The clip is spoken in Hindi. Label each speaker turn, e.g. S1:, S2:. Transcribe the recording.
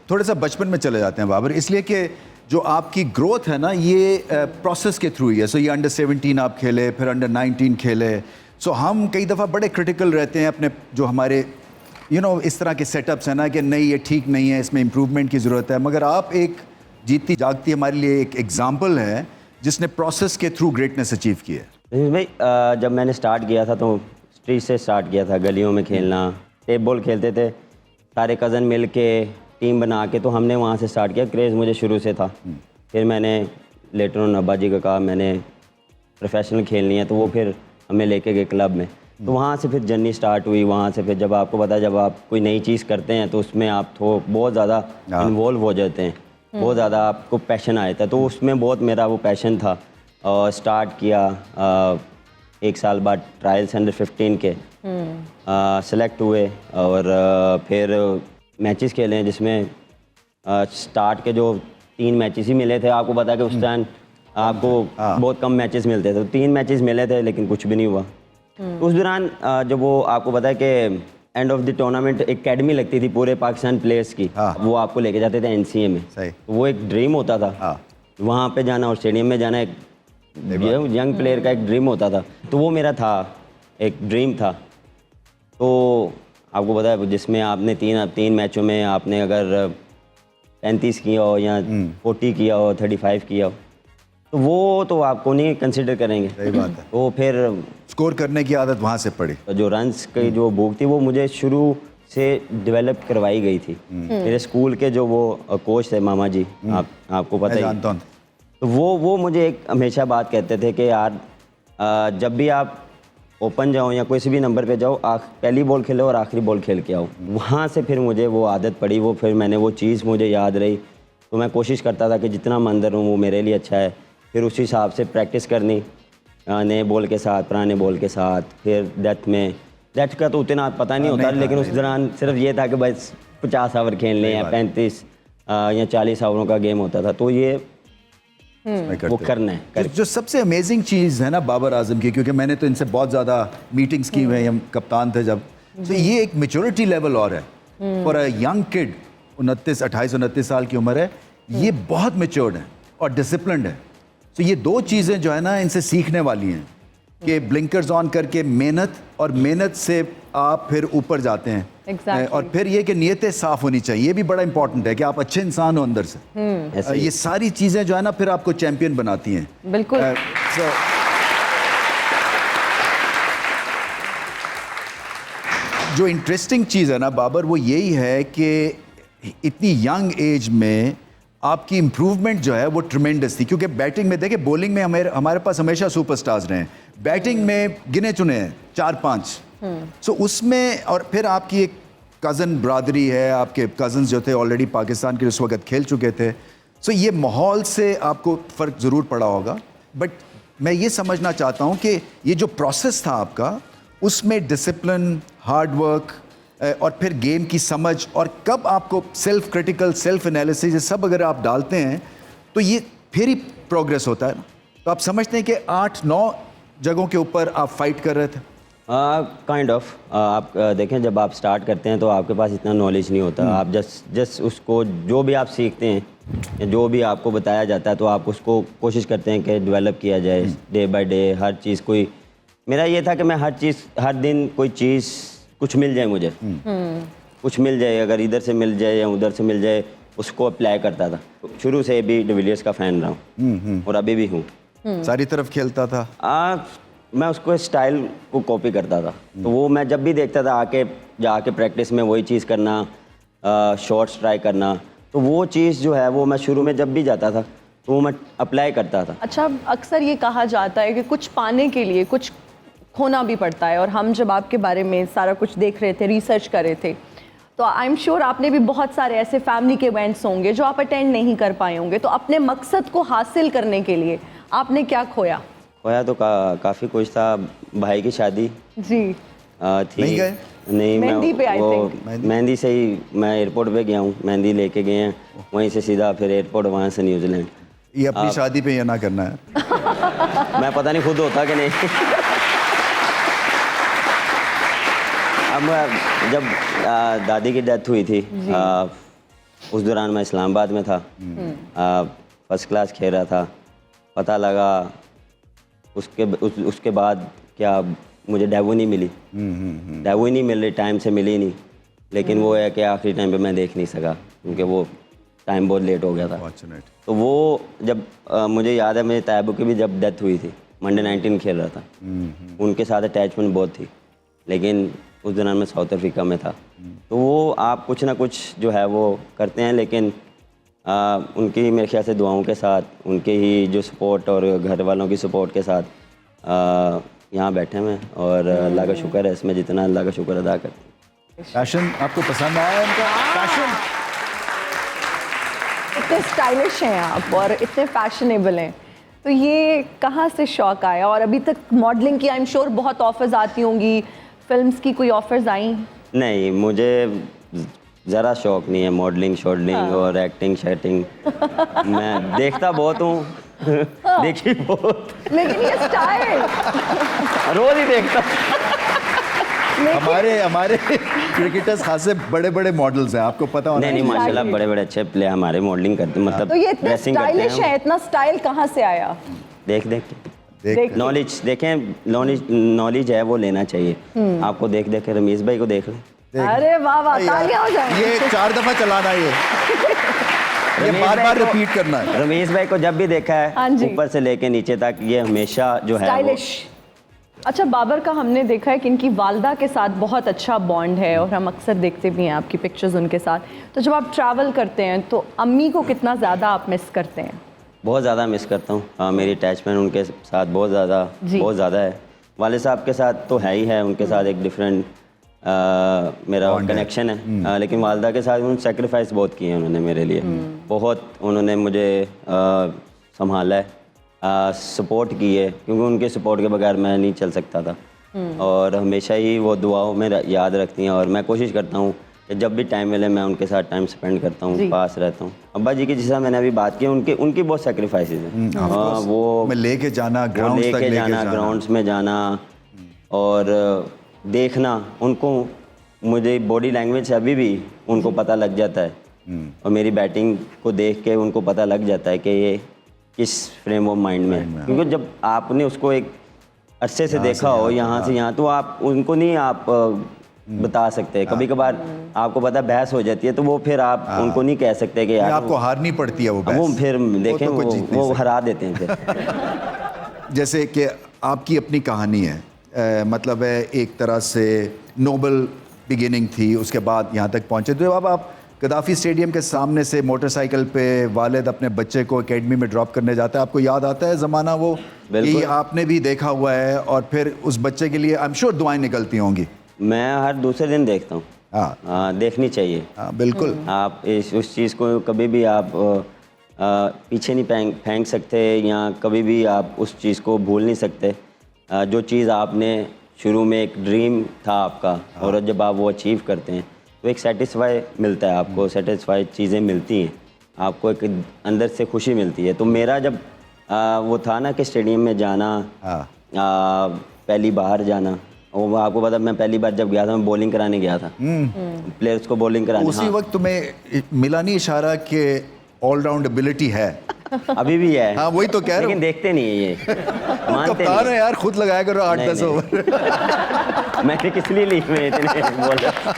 S1: थोड़ा सा बचपन में चले जाते हैं बाबर, इसलिए कि जो आपकी ग्रोथ है ना ये प्रोसेस के थ्रू ही है। सो ये अंडर 17 आप खेले, फिर अंडर 19 खेले। सो हम कई दफ़ा बड़े क्रिटिकल रहते हैं अपने जो हमारे इस तरह के सेटअप्स हैं ना कि नहीं ये ठीक नहीं है, इसमें इम्प्रूवमेंट की ज़रूरत है। मगर आप एक जीतती जागती हमारे लिए एक एग्जाम्पल है जिसने प्रोसेस के थ्रू ग्रेटनेस अचीव की है।
S2: भाई जब मैंने स्टार्ट किया था तो स्ट्रीट से स्टार्ट किया था, गलियों में खेलना, टेप बॉल खेलते थे सारे कज़न मिल के टीम बना के, तो हमने वहाँ से स्टार्ट किया। क्रेज़ मुझे शुरू से था। फिर मैंने लेटर ऑन अब्बा जी का कहा मैंने प्रोफेशनल खेलनी है, तो वो फिर हमें लेके गए क्लब में। तो वहाँ से फिर जर्नी स्टार्ट हुई। वहाँ से फिर जब आपको पता है जब आप कोई नई चीज़ करते हैं तो उसमें आप तो बहुत ज़्यादा इन्वॉल्व हो जाते हैं, बहुत ज़्यादा आपको पैशन आ जाता है। तो उसमें बहुत मेरा वो पैशन था और स्टार्ट किया। 1 साल बाद ट्रायल्स अंडर 15 के सेलेक्ट हुए और फिर मैचेस खेले जिसमें स्टार्ट के जो 3 मैचेस ही मिले थे। आपको पता है कि उस टाइम आपको बहुत कम मैचेस मिलते थे, तो 3 मैचेस मिले थे लेकिन कुछ भी नहीं हुआ। उस दौरान जब वो आपको पता है कि end of the tournament academy लगती थी पूरे पाकिस्तान प्लेयर्स की, वो आपको लेके जाते थे एनसीए में। तो वो एक ड्रीम होता था वहाँ पे जाना और स्टेडियम में जाना, एक यंग प्लेयर का एक ड्रीम होता था। तो वो मेरा था, एक ड्रीम था। तो आपको पता है जिसमें आपने 3 मैचों में आपने अगर 35 किया हो या 40 किया हो, 35 किया हो, तो वो तो आपको नहीं कंसिडर करेंगे।
S1: सही बात है।
S2: तो फिर
S1: स्कोर करने की आदत वहाँ से पड़ी।
S2: जो रन्स की जो भूख थी वो मुझे शुरू से डेवलप करवाई गई थी। मेरे स्कूल के जो वो कोच थे मामा जी, आपको पता ही
S1: जानता हूँ।
S2: तो वो मुझे एक हमेशा बात कहते थे कि यार जब भी आप ओपन जाओ या किसी भी नंबर पे जाओ, पहली बॉल खेलो और आखिरी बॉल खेल के आओ। वहाँ से फिर मुझे वो आदत पड़ी, वो फिर मैंने वो चीज़ मुझे याद रही। तो मैं कोशिश करता था कि जितना मैं अंदर हूँ वो मेरे लिए अच्छा है। फिर उसी हिसाब से प्रैक्टिस करनी, नए बॉल के साथ, पुराने बॉल के साथ। फिर डेथ का तो उतना पता नहीं होता, लेकिन उस दौरान सिर्फ ये था कि बस 50 ओवर खेलने हैं, 35 या 40 ओवरों का गेम होता था। तो ये वो करना है।
S1: जो सबसे अमेजिंग चीज़ है ना बाबर आजम की, क्योंकि मैंने तो इनसे बहुत ज़्यादा मीटिंग्स की हुई हैं, हम कप्तान थे जब, तो ये एक मैच्योरिटी लेवल और है फॉर अ यंग किड। 28-29 साल की उम्र है, ये बहुत मैच्योर्ड है और डिसिप्लिन्ड है। तो ये 2 चीज़ें जो है ना इनसे सीखने वाली हैं कि ब्लिंकर्स ऑन करके मेहनत से आप फिर ऊपर जाते हैं।
S3: exactly.
S1: और फिर ये कि नीयतें साफ़ होनी चाहिए, ये भी बड़ा इंपॉर्टेंट है कि आप अच्छे इंसान हो अंदर से। ये सारी चीज़ें जो है ना फिर आपको चैंपियन बनाती हैं।
S3: बिल्कुल।
S1: जो इंटरेस्टिंग चीज़ है ना बाबर, वो यही है कि इतनी यंग एज में आपकी इम्प्रूवमेंट जो है वो ट्रिमेंडस थी। क्योंकि बैटिंग में देखें, बॉलिंग में हमारे पास हमेशा सुपरस्टार्स रहे हैं, बैटिंग में गिने चुने हैं 4-5। सो उसमें और फिर आपकी एक कज़न ब्रादरी है, आपके कज़न्स जो थे ऑलरेडी पाकिस्तान के उस वक्त खेल चुके थे। सो ये माहौल से आपको फ़र्क ज़रूर पड़ा होगा। बट मैं ये समझना चाहता हूँ कि ये जो प्रोसेस था आपका, उसमें डिसिप्लिन, हार्ड वर्क और फिर गेम की समझ, और कब आपको सेल्फ क्रिटिकल, सेल्फ एनालिसिस, ये सब अगर आप डालते हैं तो ये फिर ही प्रोग्रेस होता है ना। तो आप समझते हैं कि 8-9 जगहों के ऊपर आप फाइट कर रहे थे।
S2: काइंड ऑफ आप देखें जब आप स्टार्ट करते हैं तो आपके पास इतना नॉलेज नहीं होता। आप जस्ट उसको जो भी आप सीखते हैं, जो भी आपको बताया जाता है, तो आप उसको कोशिश करते हैं कि डेवलप किया जाए डे बाय डे। हर चीज़ कोई मेरा ये था कि मैं हर दिन कोई चीज़ कुछ मिल जाए मुझे, कुछ मिल जाए, अगर इधर से मिल जाए या उधर से मिल जाए, उसको अप्लाई करता था। शुरू से भी डिविलियर्स का फ़ैन रहा हूँ और अभी भी हूँ।
S1: सारी तरफ खेलता था।
S2: मैं उसको स्टाइल को कॉपी करता था। तो वो मैं जब भी देखता था जाके प्रैक्टिस में वही चीज़ करना, शॉट्स ट्राई करना, तो वो चीज़ जो है वो मैं शुरू में जब भी जाता था तो वो मैं अप्लाई करता था।
S3: अच्छा, अक्सर ये कहा जाता है कि कुछ पाने के लिए कुछ खोना भी पड़ता है, और हम जब आपके बारे में सारा कुछ देख रहे थे, रिसर्च कर रहे थे, तो आई एम श्योर आपने भी बहुत सारे ऐसे फैमिली के इवेंट्स होंगे जो आप अटेंड नहीं कर पाए होंगे। तो अपने मकसद को हासिल करने के लिए आपने क्या खोया?
S2: खोया तो काफ़ी कुछ था। भाई की शादी
S3: जी
S2: थी।
S1: नहीं गए?
S2: नहीं,
S3: मेहंदी पे आई
S2: वो
S3: थिंक।
S2: मेहंदी से ही मैं एयरपोर्ट पे गया हूँ, मेहंदी लेके गए हैं, वहीं से सीधा फिर एयरपोर्ट, वहाँ से न्यूजीलैंड।
S1: ये अपनी शादी पे ये ना करना है।
S2: मैं पता नहीं खुद होता कि नहीं। अब जब दादी की डेथ हुई थी उस दौरान मैं इस्लामाबाद में था, फर्स्ट क्लास खेल रहा था। पता लगा उसके बाद क्या मुझे डेबू नहीं मिली, डेबू ही नहीं मिल रही, टाइम से मिली नहीं। लेकिन वो है कि आखिरी टाइम पे मैं देख नहीं सका क्योंकि वो टाइम बहुत लेट हो गया था। तो वो जब मुझे याद है मेरे तैयबू की भी जब डेथ हुई थी, मंडे 19 खेल रहा था, उनके साथ अटैचमेंट बहुत थी। लेकिन उस दौरान मैं साउथ अफ्रीका में था। तो वो आप कुछ ना कुछ जो है वो करते हैं, लेकिन उनकी मेरे ख्याल से दुआओं के साथ, उनके ही जो सपोर्ट और घर वालों की सपोर्ट के साथ यहाँ बैठे हैं और अल्लाह का शुक्र है, इसमें जितना अल्लाह का शुक्र अदा करते हैं।
S1: फैशन आपको पसंद आया इनका फैशन?
S3: इतने स्टाइलिश हैं आप और इतने फैशनेबल हैं, तो ये कहाँ से शौक आया? और अभी तक मॉडलिंग की आई एम श्योर बहुत ऑफर्स आती होंगी, फिल्म्स की कोई ऑफर्स आई?
S2: नहीं, मुझे ज़रा शौक नहीं है मॉडलिंग शॉडलिंग और एक्टिंग शैटिंग। मैं देखता बहुत हूँ, देखी बहुत,
S3: लेकिन ये स्टाइल
S2: रोज़ ही देखता।
S1: हमारे क्रिकेटर्स खासे बड़े बड़े मॉडल्स हैं, आपको पता होना
S2: नहीं,
S1: चाहिए।
S2: माशाल्लाह बड़े बड़े अच्छे प्लेयर हमारे मॉडलिंग करते हैं, मतलब
S3: तो ये इतने
S2: ड्रेसिंग करते
S3: स्टाइलिश है,
S2: हैं।
S3: इतना स्टाइल कहाँ से आया?
S2: देख देख के
S1: देख
S2: नॉलेज देखें, नॉलेज है वो लेना चाहिए। आपको देख देख के रमीज भाई को देख लें।
S3: अरे वाह वाह, तालियां हो जाए।
S1: ये 4 दफा चलाना ये
S2: रमेश
S1: बार
S2: भाई
S1: बार
S2: को-
S1: रिपीट करना है।
S2: रमेश भाई को जब भी देखा
S3: हाँ
S2: है
S3: जी।
S2: ऊपर से लेके नीचे तक ये हमेशा जो है वो
S3: स्टाइलिश। अच्छा, बाबर का हमने देखा है कि इनकी वालदा के साथ बहुत अच्छा बॉन्ड है और हम अक्सर देखते भी हैं आपकी पिक्चर्स उनके साथ। तो जब आप ट्रैवल करते हैं तो अम्मी को कितना ज़्यादा आप मिस करते हैं?
S2: बहुत ज़्यादा मिस करता हूँ। हाँ, मेरी अटैचमेंट उनके साथ बहुत ज़्यादा है। वाले साहब के साथ तो है ही है, उनके साथ एक डिफरेंट मेरा कनेक्शन है। लेकिन वालदा के साथ उन्होंने सेक्रीफाइस बहुत किए हैं उन्होंने मेरे लिए, बहुत उन्होंने मुझे संभाला है, सपोर्ट की है, क्योंकि उनके सपोर्ट के बगैर मैं नहीं चल सकता था। और हमेशा ही वो दुआओं में याद रखती हैं और मैं कोशिश करता हूँ कि जब भी टाइम मिले मैं उनके साथ टाइम स्पेंड करता हूँ, पास रहता हूँ। अब्बा जी की जैसा मैंने अभी बात की, उनकी बहुत सेक्रीफाइसेस हैं। वो
S1: लेके जाना ग्राउंड्स तक,
S2: लेके जाना, ग्राउंड्स में जाना और देखना उनको। मुझे बॉडी लैंग्वेज से अभी भी उनको पता लग जाता है और मेरी बैटिंग को देख के उनको पता लग जाता है कि ये किस फ्रेम ऑफ माइंड में है। क्योंकि जब आपने उसको एक अरसे से देखा हो, यहाँ से यहाँ, तो आप उनको नहीं आप बता सकते। कभी कभार आपको पता बहस हो जाती है तो वो फिर आप उनको नहीं कह सकते कि यार
S1: आपको हारनी पड़ती है वो बहस।
S2: वो फिर देखें
S1: तो कुछ जीत नहीं
S2: वो
S1: सकते।
S2: हरा देते हैं फिर।
S1: जैसे कि आपकी अपनी कहानी है, मतलब है एक तरह से नोबल बिगिनिंग थी, उसके बाद यहाँ तक पहुँचे। तो अब आप गद्दाफी स्टेडियम के सामने से मोटरसाइकिल पे वालिद अपने बच्चे को एकेडमी में ड्रॉप करने जाता है, आपको याद आता है ज़माना वो?
S2: बिल्कुल।
S1: कि आपने भी देखा हुआ है और फिर उस बच्चे के लिए आई एम श्योर दुआएं निकलती होंगी।
S2: मैं हर दूसरे दिन देखता हूँ।
S1: हाँ
S2: देखनी चाहिए।
S1: हाँ बिल्कुल।
S2: आप उस चीज़ को कभी भी आप पीछे नहीं फेंक सकते, या कभी भी आप उस चीज़ को भूल नहीं सकते। जो चीज़ आपने शुरू में एक ड्रीम था आपका, और जब आप वो अचीव करते हैं तो एक सेटिस्फाई मिलता है आपको, सेटिस्फाई चीज़ें मिलती हैं आपको, एक अंदर से खुशी मिलती है। तो मेरा जब वो था ना कि स्टेडियम में जाना, पहली बार जाना, वो आपको पता, मैं पहली बार जब गया था मैं बॉलिंग कराने गया था, प्लेयर्स को बॉलिंग कराने।
S1: उसी वक्त तुम्हें मिला नहीं इशारा कि ऑलराउंड एबिलिटी है?
S2: अभी भी है।
S1: हाँ वही तो कह रहा हूँ।
S2: लेकिन देखते नहीं है ये, मानते
S1: कप्तान
S2: नहीं।
S1: है यार, खुद लगाया करो 8-10
S2: नहीं।
S1: ओवर।
S2: मैंने किस लिए ली मैं इतने बोल रहा